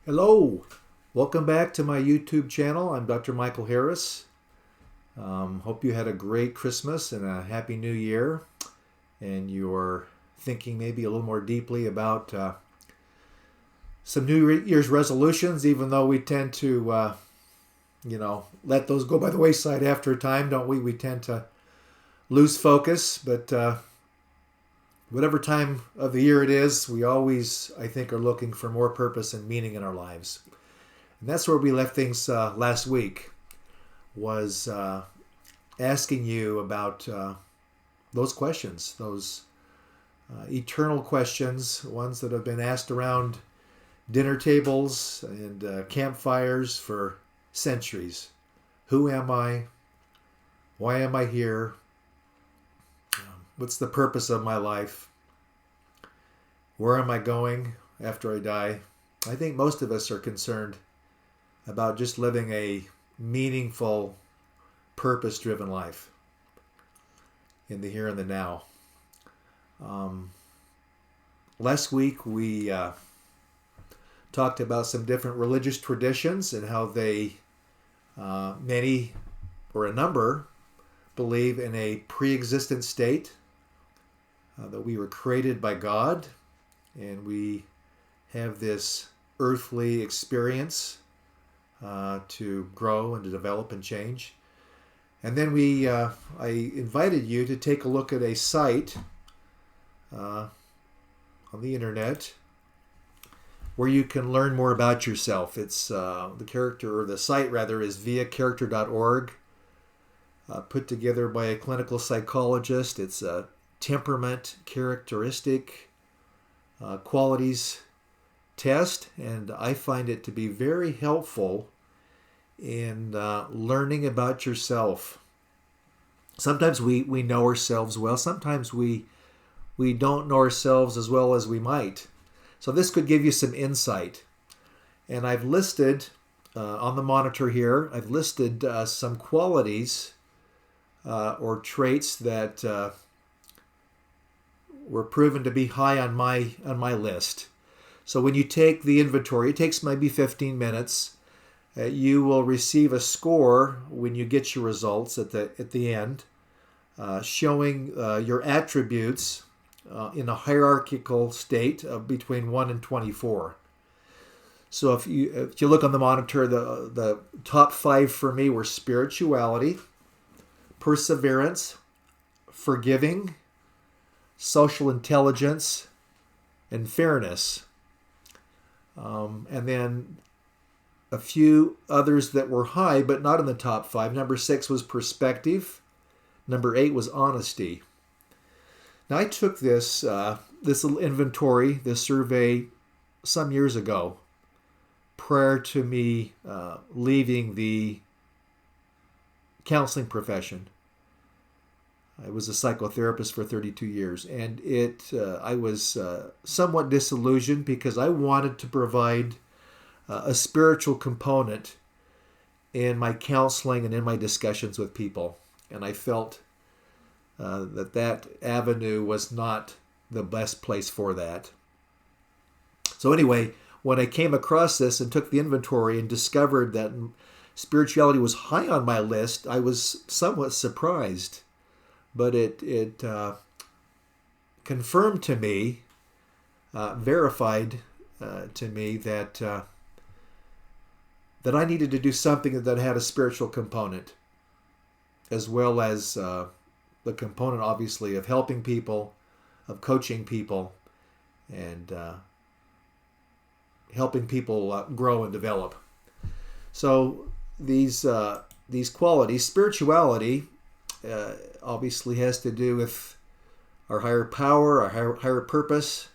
Hello, welcome back to my YouTube channel. I'm Dr. Michael Harris. Hope you had a great Christmas and a Happy New Year, and you're thinking maybe a little more deeply about some New Year's resolutions, even though we tend to, let those go by the wayside after a time, don't we? We tend to lose focus, but whatever time of the year it is, we always, I think, are looking for more purpose and meaning in our lives. And that's where we left things last week, was asking you about those questions, those eternal questions, ones that have been asked around dinner tables and campfires for centuries. Who am I? Why am I here? What's the purpose of my life? Where am I going after I die? I think most of us are concerned about just living a meaningful, purpose-driven life in the here and the now. Last week we talked about some different religious traditions and how they, many or a number, believe in a pre-existent state, that we were created by God, and we have this earthly experience to grow and to develop and change. And then I invited you to take a look at a site on the internet where you can learn more about yourself. It's the site rather is viacharacter.org, put together by a clinical psychologist. It's a temperament characteristic qualities test, and I find it to be very helpful in learning about yourself. Sometimes we know ourselves well. Sometimes we don't know ourselves as well as we might. So this could give you some insight. And I've listed on the monitor here, I've listed some qualities or traits that were proven to be high on my list. So when you take the inventory, it takes maybe 15 minutes. You will receive a score when you get your results at the end, showing your attributes in a hierarchical state of between 1 and 24. So if you look on the monitor, the top 5 for me were spirituality, perseverance, forgiving, social intelligence, and fairness. And then a few others that were high, but not in the top 5. Number 6 was perspective. Number 8 was honesty. Now I took this little inventory, this survey, some years ago, prior to me leaving the counseling profession. I was a psychotherapist for 32 years, and I was somewhat disillusioned because I wanted to provide a spiritual component in my counseling and in my discussions with people. And I felt that avenue was not the best place for that. So anyway, when I came across this and took the inventory and discovered that spirituality was high on my list, I was somewhat surprised. But it confirmed to me, verified to me that I needed to do something that had a spiritual component, as well as the component, obviously, of helping people, of coaching people, and helping people grow and develop. So these qualities, spirituality, obviously has to do with our higher power, our higher purpose,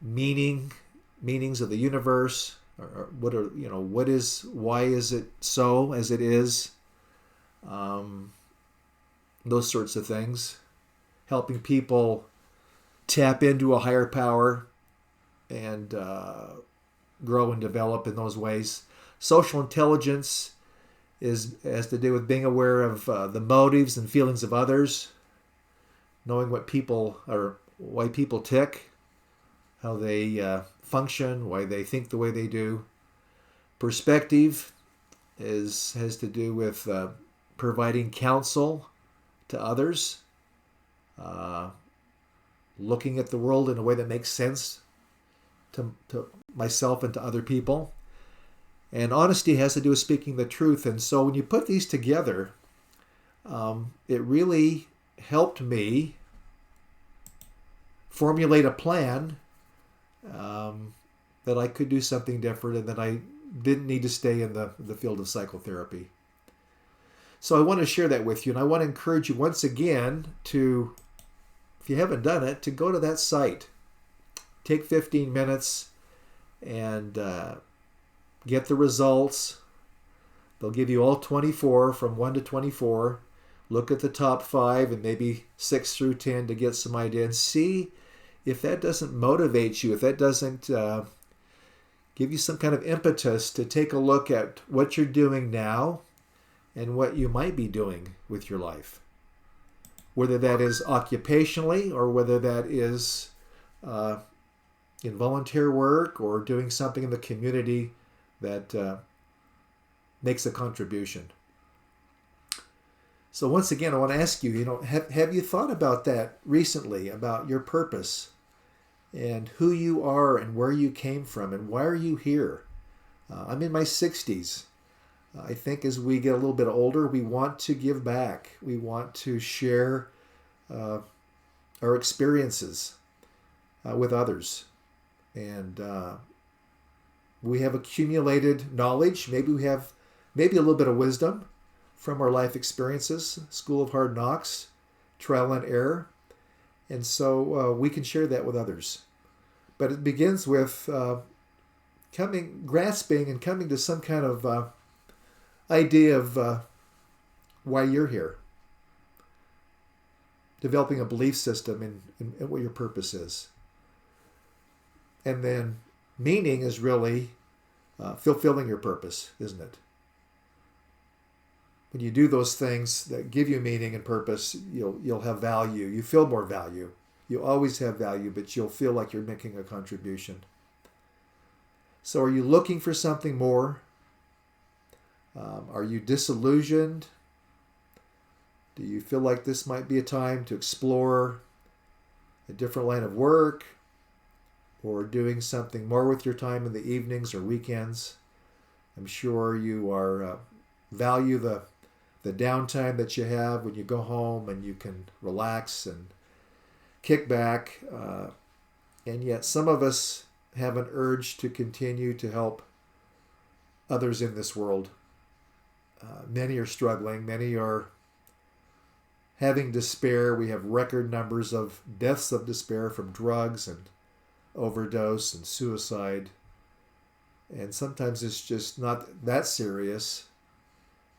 meanings of the universe. Or why is it so as it is? Those sorts of things. Helping people tap into a higher power and grow and develop in those ways. Social intelligence has to do with being aware of the motives and feelings of others, knowing why people tick, how they function, why they think the way they do. Perspective has to do with providing counsel to others, looking at the world in a way that makes sense to myself and to other people. And honesty has to do with speaking the truth. And so when you put these together, it really helped me formulate a plan that I could do something different and that I didn't need to stay in the field of psychotherapy. So I want to share that with you, and I want to encourage you once again to, if you haven't done it, to go to that site. Take 15 minutes and get the results. They'll give you all 24 from 1 to 24. Look at the top 5 and maybe 6 through 10 to get some idea, and see if that doesn't motivate you, if that doesn't give you some kind of impetus to take a look at what you're doing now and what you might be doing with your life. Whether that is occupationally or whether that is in volunteer work or doing something in the community that makes a contribution. So once again, I want to ask you, have you thought about that recently, about your purpose and who you are and where you came from and why are you here? I'm in my 60s. I think as we get a little bit older, we want to give back. We want to share our experiences with others. And we have accumulated knowledge. Maybe we have a little bit of wisdom from our life experiences, School of Hard Knocks, trial and error. And so we can share that with others. But it begins with grasping and coming to some kind of idea of why you're here. Developing a belief system in what your purpose is. And then meaning is really fulfilling your purpose, isn't it? When you do those things that give you meaning and purpose, you'll have value. You feel more value. You always have value, but you'll feel like you're making a contribution. So are you looking for something more? Are you disillusioned? Do you feel like this might be a time to explore a different line of work or doing something more with your time in the evenings or weekends? I'm sure you are value the downtime that you have when you go home and you can relax and kick back. And yet some of us have an urge to continue to help others in this world. Many are struggling. Many are having despair. We have record numbers of deaths of despair from drugs and overdose and suicide. And sometimes it's just not that serious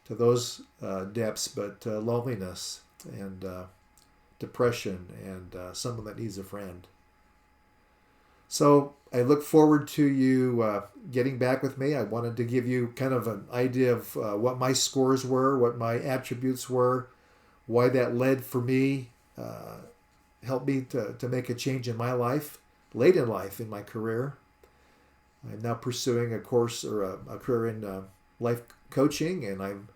to those depths, but loneliness and depression and someone that needs a friend. So I look forward to you getting back with me. I wanted to give you kind of an idea of what my scores were, what my attributes were, why that led for me, helped me to make a change in my life, late in life in my career. I'm now pursuing a course or a career in life coaching, and I'm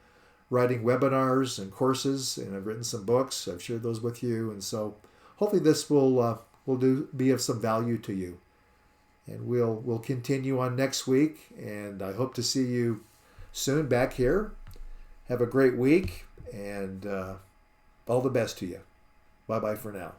writing webinars and courses, and I've written some books. I've shared those with you, and so hopefully this will be of some value to you. And we'll continue on next week, and I hope to see you soon back here. Have a great week, and all the best to you. Bye-bye for now.